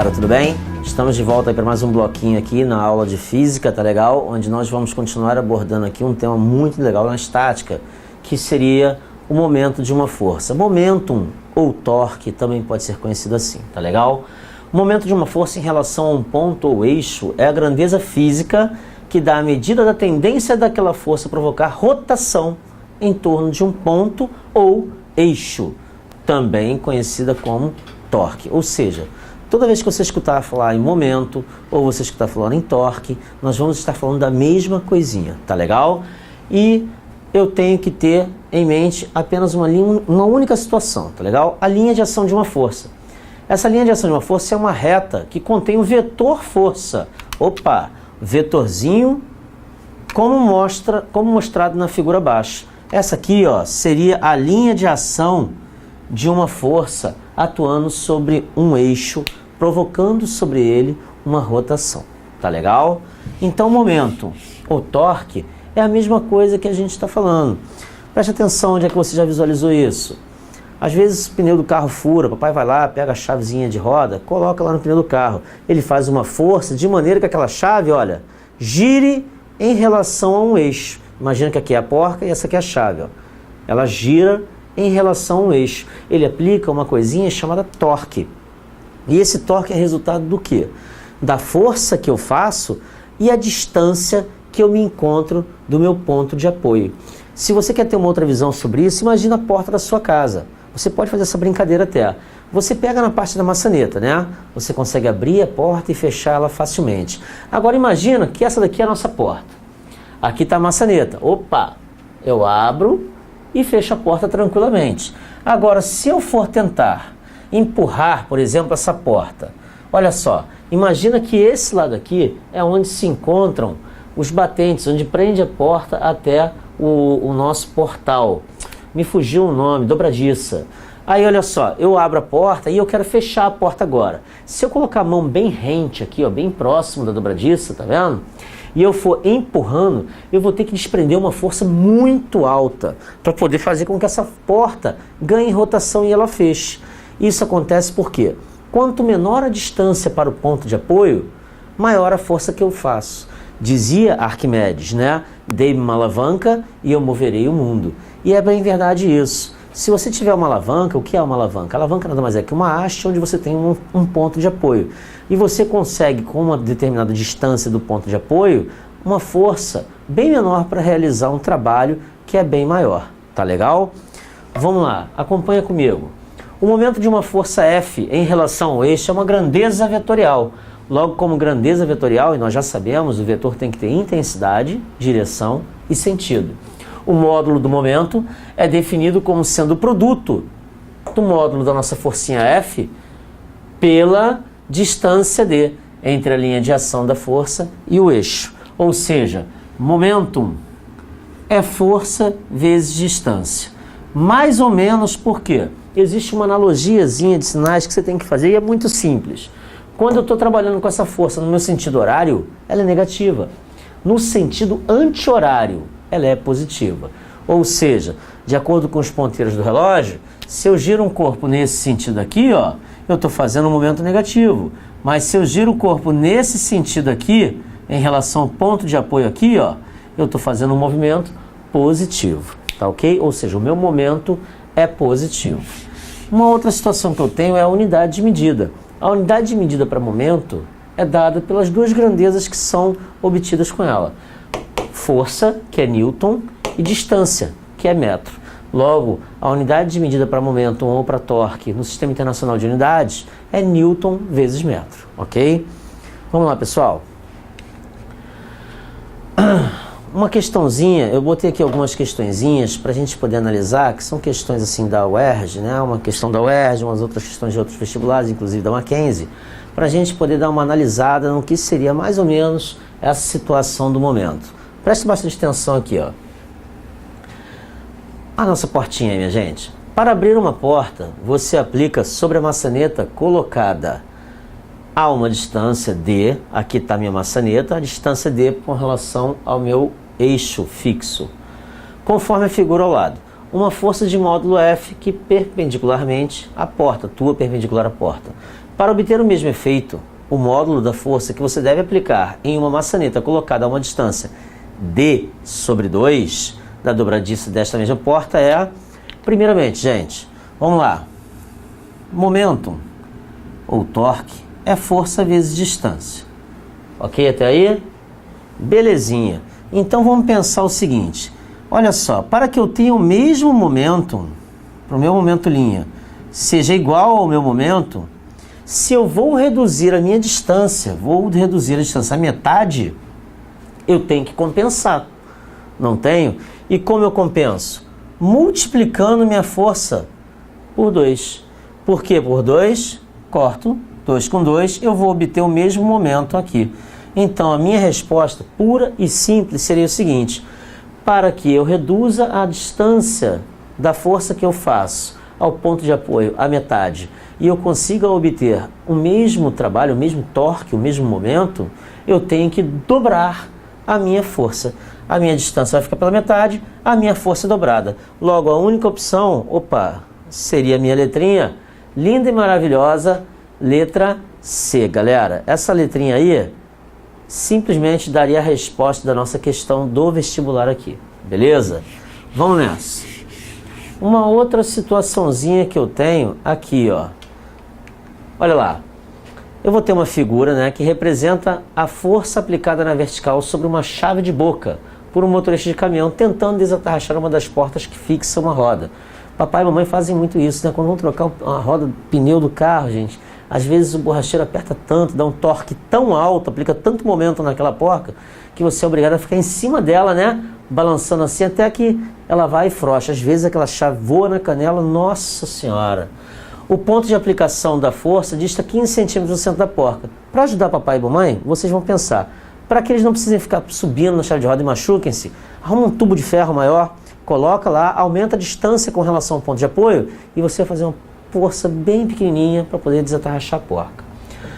galera, tudo bem? Estamos de volta para mais um bloquinho aqui na aula de física, tá legal? Onde nós vamos continuar abordando aqui um tema muito legal na estática, que seria o momento de uma força. Momentum ou torque também pode ser conhecido assim, tá legal? O momento de uma força em relação a um ponto ou eixo é a grandeza física que dá a medida da tendência daquela força a provocar rotação em torno de um ponto ou eixo, também conhecida como torque. Ou seja, toda vez que você escutar falar em momento ou você escutar falando em torque, nós vamos estar falando da mesma coisinha, tá legal? E eu tenho que ter em mente apenas uma única situação, tá legal? A linha de ação de uma força. Essa linha de ação de uma força é uma reta que contém o vetor força. Opa, vetorzinho, como mostrado na figura abaixo. Essa aqui, ó, seria a linha de ação de uma força atuando sobre um eixo, provocando sobre ele uma rotação. Tá legal? Então, momento ou torque é a mesma coisa que a gente está falando. Preste atenção onde é que você já visualizou isso. Às vezes o pneu do carro fura, papai vai lá, pega a chavezinha de roda, coloca lá no pneu do carro. Ele faz uma força de maneira que aquela chave, olha, gire em relação a um eixo. Imagina que aqui é a porca e essa aqui é a chave, ó. Ela gira em relação ao eixo. Ele aplica uma coisinha chamada torque. E esse torque é resultado do quê? Da força que eu faço e a distância que eu me encontro do meu ponto de apoio. Se você quer ter uma outra visão sobre isso, imagina a porta da sua casa. Você pode fazer essa brincadeira até. Você pega na parte da maçaneta, né? Você consegue abrir a porta e fechar ela facilmente. Agora imagina que essa daqui é a nossa porta. Aqui está a maçaneta. Opa! Eu abro e fecho a porta tranquilamente. Agora, se eu for tentar empurrar, por exemplo, essa porta, olha só, imagina que esse lado aqui é onde se encontram os batentes, onde prende a porta até o nosso portal. Me fugiu o nome, dobradiça. Aí, olha só, eu abro a porta e eu quero fechar a porta agora. Se eu colocar a mão bem rente aqui, ó, bem próximo da dobradiça, tá vendo? E eu for empurrando, eu vou ter que desprender uma força muito alta para poder fazer com que essa porta ganhe rotação e ela feche. Isso acontece porque quanto menor a distância para o ponto de apoio, maior a força que eu faço. Dizia Arquimedes, né? Dei-me uma alavanca e eu moverei o mundo. E é bem verdade isso. Se você tiver uma alavanca, o que é uma alavanca? A alavanca nada mais é que uma haste onde você tem um ponto de apoio. E você consegue, com uma determinada distância do ponto de apoio, uma força bem menor para realizar um trabalho que é bem maior. Tá legal? Vamos lá, acompanha comigo. O momento de uma força F em relação ao eixo é uma grandeza vetorial. Logo, como grandeza vetorial, e nós já sabemos, o vetor tem que ter intensidade, direção e sentido. O módulo do momento é definido como sendo o produto do módulo da nossa forcinha F pela distância D entre a linha de ação da força e o eixo. Ou seja, momentum é força vezes distância. Mais ou menos porque existe uma analogiazinha de sinais que você tem que fazer e é muito simples. Quando eu estou trabalhando com essa força no meu sentido horário, ela é negativa. No sentido anti-horário, ela é positiva. Ou seja, de acordo com os ponteiros do relógio, se eu giro um corpo nesse sentido aqui, ó, eu estou fazendo um momento negativo. Mas se eu giro o corpo nesse sentido aqui, em relação ao ponto de apoio aqui, ó, eu estou fazendo um movimento positivo. Tá ok? Ou seja, o meu momento é positivo. Uma outra situação que eu tenho é a unidade de medida. A unidade de medida para momento é dada pelas duas grandezas que são obtidas com ela. Força, que é Newton, e distância, que é metro. Logo, a unidade de medida para momento ou para torque no Sistema Internacional de Unidades é Newton vezes metro, ok? Vamos lá, pessoal. Uma questãozinha, eu botei aqui algumas questõezinhas para a gente poder analisar, que são questões assim da UERJ, né? Uma questão da UERJ, umas outras questões de outros vestibulares, inclusive da Mackenzie, para a gente poder dar uma analisada no que seria mais ou menos essa situação do momento. Preste bastante atenção aqui, ó. A nossa portinha aí, minha gente. Para abrir uma porta, você aplica sobre a maçaneta colocada a uma distância D, aqui está a minha maçaneta, a distância D com relação ao meu eixo fixo. Conforme a figura ao lado, uma força de módulo F que perpendicularmente à porta, atua perpendicular à porta. Para obter o mesmo efeito, o módulo da força que você deve aplicar em uma maçaneta colocada a uma distância D sobre 2 da dobradiça desta mesma porta é, primeiramente, gente, vamos lá, momento ou torque é força vezes distância. Ok até aí? Belezinha. Então vamos pensar o seguinte, olha só, para que eu tenha o mesmo momento, para o meu momento linha, seja igual ao meu momento, se eu vou reduzir a minha distância, à metade, eu tenho que compensar. Não tenho? E como eu compenso? Multiplicando minha força por 2. Por que por 2? Corto 2 com 2, eu vou obter o mesmo momento aqui. Então, a minha resposta pura e simples seria o seguinte, para que eu reduza a distância da força que eu faço ao ponto de apoio à metade e eu consiga obter o mesmo trabalho, o mesmo torque, o mesmo momento, eu tenho que dobrar a minha força. A minha distância vai ficar pela metade, a minha força é dobrada. Logo, a única opção, seria a minha letrinha linda e maravilhosa, letra C, galera. Essa letrinha aí simplesmente daria a resposta da nossa questão do vestibular aqui, beleza? Vamos nessa. Uma outra situaçãozinha que eu tenho aqui, ó. Olha lá. Eu vou ter uma figura, né, que representa a força aplicada na vertical sobre uma chave de boca por um motorista de caminhão tentando desatarrachar uma das portas que fixa uma roda. Papai e mamãe fazem muito isso, né? Quando vão trocar a roda, pneu do carro, gente, às vezes o borracheiro aperta tanto, dá um torque tão alto, aplica tanto momento naquela porca, que você é obrigado a ficar em cima dela, né? Balançando assim até que ela vai e frouxa. Às vezes aquela chave voa na canela, nossa senhora. O ponto de aplicação da força dista 15 centímetros do centro da porca. Para ajudar papai e mamãe, vocês vão pensar, para que eles não precisem ficar subindo na chave de roda e machuquem-se, arruma um tubo de ferro maior, coloca lá, aumenta a distância com relação ao ponto de apoio e você vai fazer uma força bem pequenininha para poder desatarrachar a porca.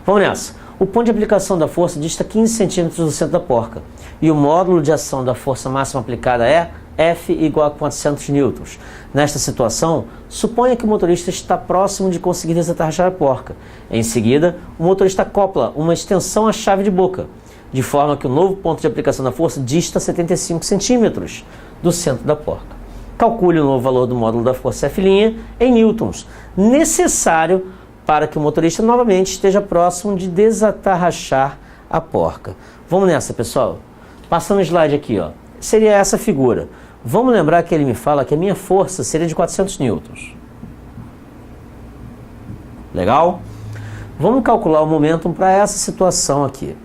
Vamos nessa. O ponto de aplicação da força dista 15 centímetros do centro da porca e o módulo de ação da força máxima aplicada é F igual a 400 newtons. Nesta situação, suponha que o motorista está próximo de conseguir desatarrachar a porca. Em seguida, o motorista acopla uma extensão à chave de boca, de forma que o novo ponto de aplicação da força dista 75 centímetros do centro da porca. Calcule o novo valor do módulo da força F' em newtons, necessário para que o motorista novamente esteja próximo de desatarrachar a porca. Vamos nessa, pessoal. Passando o slide aqui, ó. Seria essa figura. Vamos lembrar que ele me fala que a minha força seria de 400 newtons. Legal? Vamos calcular o momentum para essa situação aqui.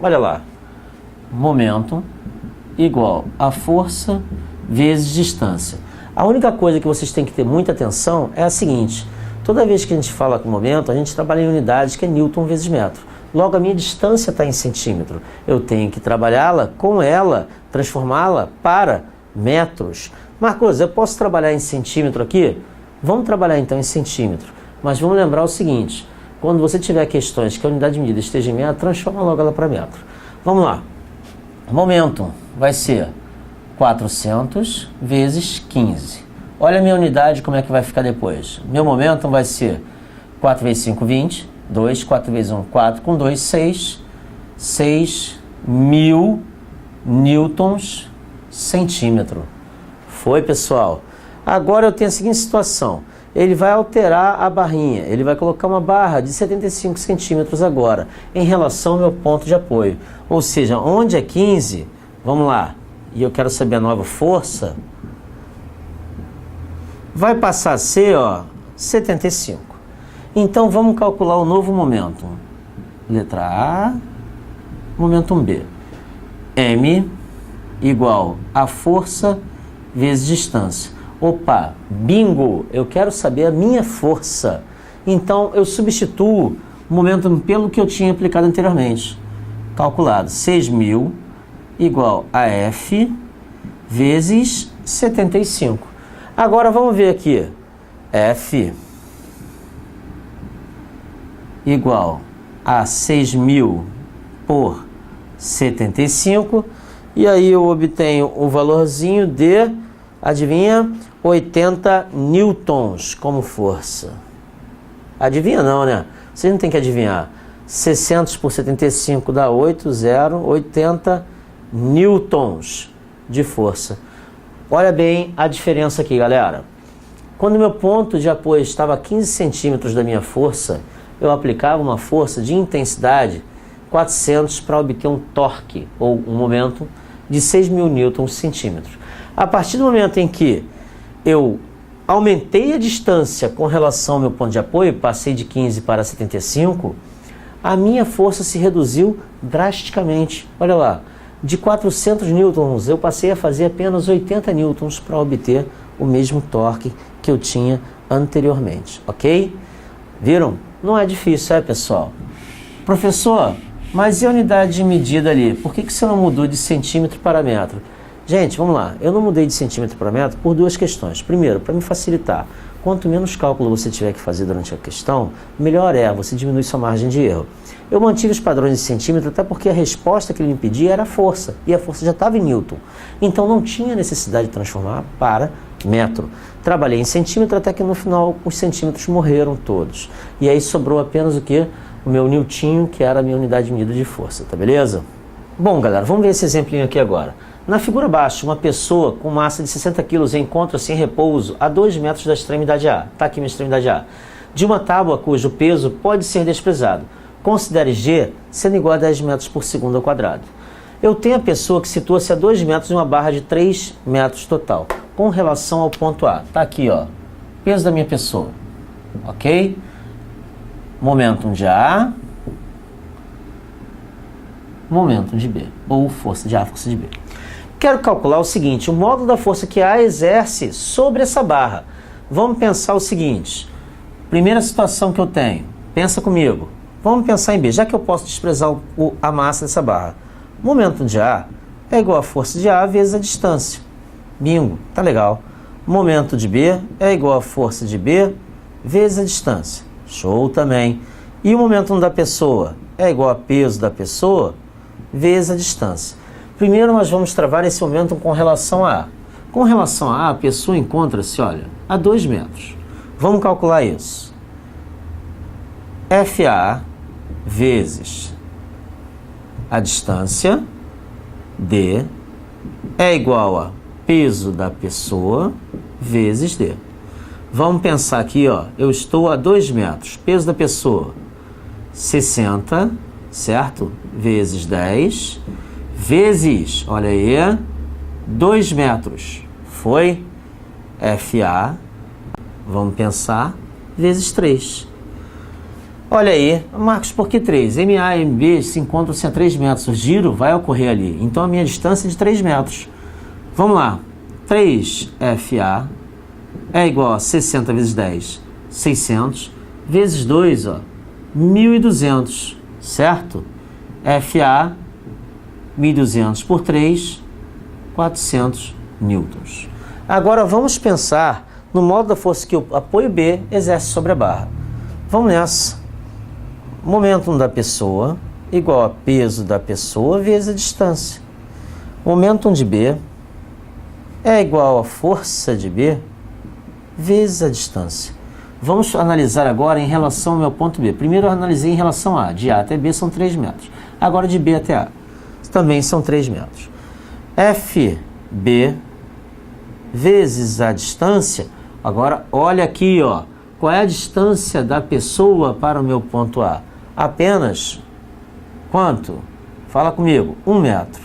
Olha lá. Momentum igual a força vezes distância. A única coisa que vocês têm que ter muita atenção é a seguinte. Toda vez que a gente fala com momento, a gente trabalha em unidades que é newton vezes metro. Logo, a minha distância está em centímetro. Eu tenho que trabalhá-la com ela, transformá-la para metros. Marcos, eu posso trabalhar em centímetro aqui? Vamos trabalhar então em centímetro. Mas vamos lembrar o seguinte, quando você tiver questões que a unidade de medida esteja em metro, transforma logo ela para metro. Vamos lá. Momento vai ser 400 vezes 15. Olha a minha unidade, como é que vai ficar depois. Meu momento vai ser 4 vezes 5, 20. 2, 4 vezes 1, 4, com 2, 6. 6.000 newtons centímetro. Foi, pessoal? Agora eu tenho a seguinte situação. Ele vai alterar a barrinha. Ele vai colocar uma barra de 75 centímetros agora, em relação ao meu ponto de apoio. Ou seja, onde é 15, vamos lá, e eu quero saber a nova força, vai passar a ser, 75. Então, vamos calcular o novo momento. Letra A, momento B. M igual a força vezes distância. Opa, bingo! Eu quero saber a minha força. Então, eu substituo o momento pelo que eu tinha aplicado anteriormente. Calculado, 6.000 igual a F vezes 75. Agora, vamos ver aqui. F igual a 6.000 por 75, e aí eu obtenho o valorzinho de, adivinha, 80 newtons como força. Adivinha não, né? Vocês não tem que adivinhar. 600 por 75 dá 80 newtons de força. Olha bem a diferença aqui, galera. Quando meu ponto de apoio estava a 15 centímetros da minha força, eu aplicava uma força de intensidade 400 para obter um torque, ou um momento, de 6.000 newtons/centímetro. A partir do momento em que eu aumentei a distância com relação ao meu ponto de apoio, passei de 15 para 75, a minha força se reduziu drasticamente. Olha lá, de 400 newtons eu passei a fazer apenas 80 newtons para obter o mesmo torque que eu tinha anteriormente, ok? Viram? Não é difícil, pessoal? Professor, mas e a unidade de medida ali? Por que você não mudou de centímetro para metro? Gente, vamos lá. Eu não mudei de centímetro para metro por duas questões. Primeiro, para me facilitar. Quanto menos cálculo você tiver que fazer durante a questão, melhor você diminui sua margem de erro. Eu mantive os padrões de centímetro até porque a resposta que ele me pedia era força, e a força já estava em newton. Então não tinha necessidade de transformar para metro. Trabalhei em centímetro até que no final os centímetros morreram todos. E aí sobrou apenas o quê? O meu newtinho, que era a minha unidade de medida de força, tá beleza? Bom, galera, vamos ver esse exemplinho aqui agora. Na figura abaixo, uma pessoa com massa de 60 kg encontra-se em repouso a 2 metros da extremidade A. Está aqui minha extremidade A. De uma tábua cujo peso pode ser desprezado. Considere G sendo igual a 10 metros por segundo ao quadrado. Eu tenho a pessoa que situa-se a 2 metros em uma barra de 3 metros total, com relação ao ponto A. Está aqui, ó, peso da minha pessoa, ok? Momentum de A, momentum de B, ou força de A, força de B. Quero calcular o seguinte, o módulo da força que A exerce sobre essa barra. Vamos pensar o seguinte, primeira situação que eu tenho, pensa comigo, vamos pensar em B, já que eu posso desprezar a massa dessa barra. O momento de A é igual a força de A vezes a distância. Bingo, tá legal. O momento de B é igual a força de B vezes a distância. Show também. E o momento da pessoa é igual a peso da pessoa vezes a distância. Primeiro nós vamos travar esse momento com relação a A. Com relação a A, a pessoa encontra-se, olha, a 2 metros. Vamos calcular isso. FA vezes a distância, D, é igual a peso da pessoa vezes D. Vamos pensar aqui, ó, eu estou a 2 metros, peso da pessoa, 60, certo? Vezes 10, vezes, olha aí, 2 metros, foi FA, vamos pensar, vezes 3. Olha aí, Marcos, por que 3? MA e MB se encontram-se a 3 metros, o giro vai ocorrer ali, então a minha distância é de 3 metros. Vamos lá, 3FA é igual a 60 vezes 10, 600, vezes 2, ó, 1.200, certo? FA, 1.200 por 3, 400 newtons. Agora vamos pensar no modo da força que o apoio B exerce sobre a barra. Vamos nessa. Momento da pessoa igual a peso da pessoa vezes a distância. Momento de B é igual a força de B vezes a distância. Vamos analisar agora em relação ao meu ponto B. Primeiro eu analisei em relação a. De A até B são 3 metros. Agora de B até A também são 3 metros. FB vezes a distância. Agora olha aqui, ó. Qual é a distância da pessoa para o meu ponto A? Apenas quanto? Fala comigo. 1 metro.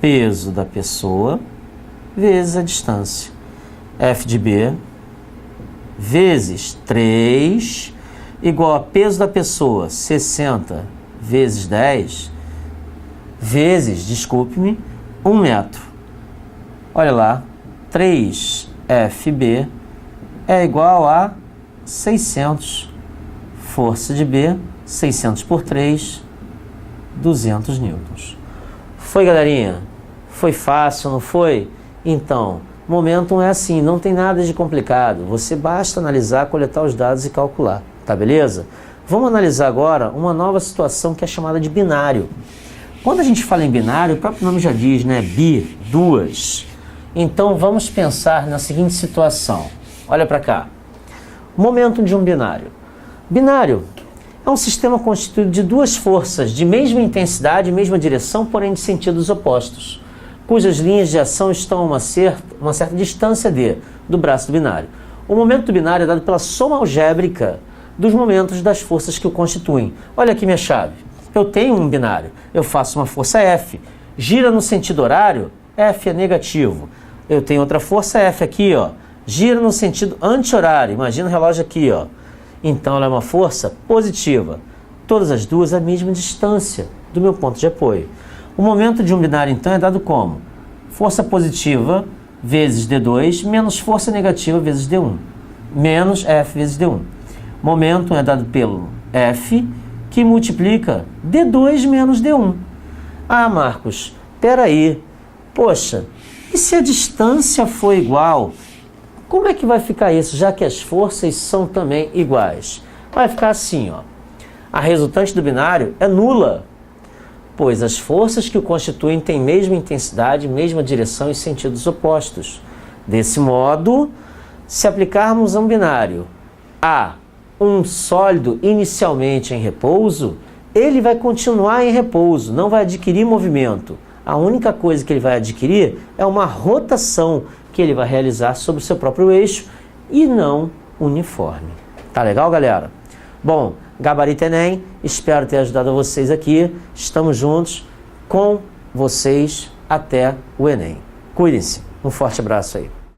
Peso da pessoa vezes a distância. F de B vezes 3 igual a peso da pessoa, 60 vezes 10 vezes, desculpe-me, 1 metro. Olha lá, 3FB é igual a 600. Força de B, 600 por 3, 200 newtons. Foi, galerinha? Foi fácil, não foi? Então, momentum é assim, não tem nada de complicado. Você basta analisar, coletar os dados e calcular, tá beleza? Vamos analisar agora uma nova situação que é chamada de binário. Quando a gente fala em binário, o próprio nome já diz, né? Bi, duas. Então, vamos pensar na seguinte situação. Olha para cá. Momento de um binário. Binário é um sistema constituído de duas forças de mesma intensidade e mesma direção, porém de sentidos opostos, cujas linhas de ação estão a uma certa distância do braço do binário. O momento do binário é dado pela soma algébrica dos momentos das forças que o constituem. Olha aqui minha chave. Eu tenho um binário, eu faço uma força F, gira no sentido horário, F é negativo. Eu tenho outra força F aqui, ó, gira no sentido anti-horário, imagina o relógio aqui, ó. Então ela é uma força positiva. Todas as duas à mesma distância do meu ponto de apoio. O momento de um binário, então, é dado como força positiva vezes D2 menos força negativa vezes D1, menos F vezes D1. Momento é dado pelo F, que multiplica D2 menos D1. Ah, Marcos, peraí. Poxa, e se a distância for igual? Como é que vai ficar isso, já que as forças são também iguais? Vai ficar assim, ó. A resultante do binário é nula, pois as forças que o constituem têm mesma intensidade, mesma direção e sentidos opostos. Desse modo, se aplicarmos a um binário a um sólido inicialmente em repouso, ele vai continuar em repouso, não vai adquirir movimento. A única coisa que ele vai adquirir é uma rotação que ele vai realizar sobre o seu próprio eixo e não uniforme. Tá legal, galera? Bom, Gabarito Enem, espero ter ajudado vocês aqui. Estamos juntos com vocês até o Enem. Cuidem-se. Um forte abraço aí.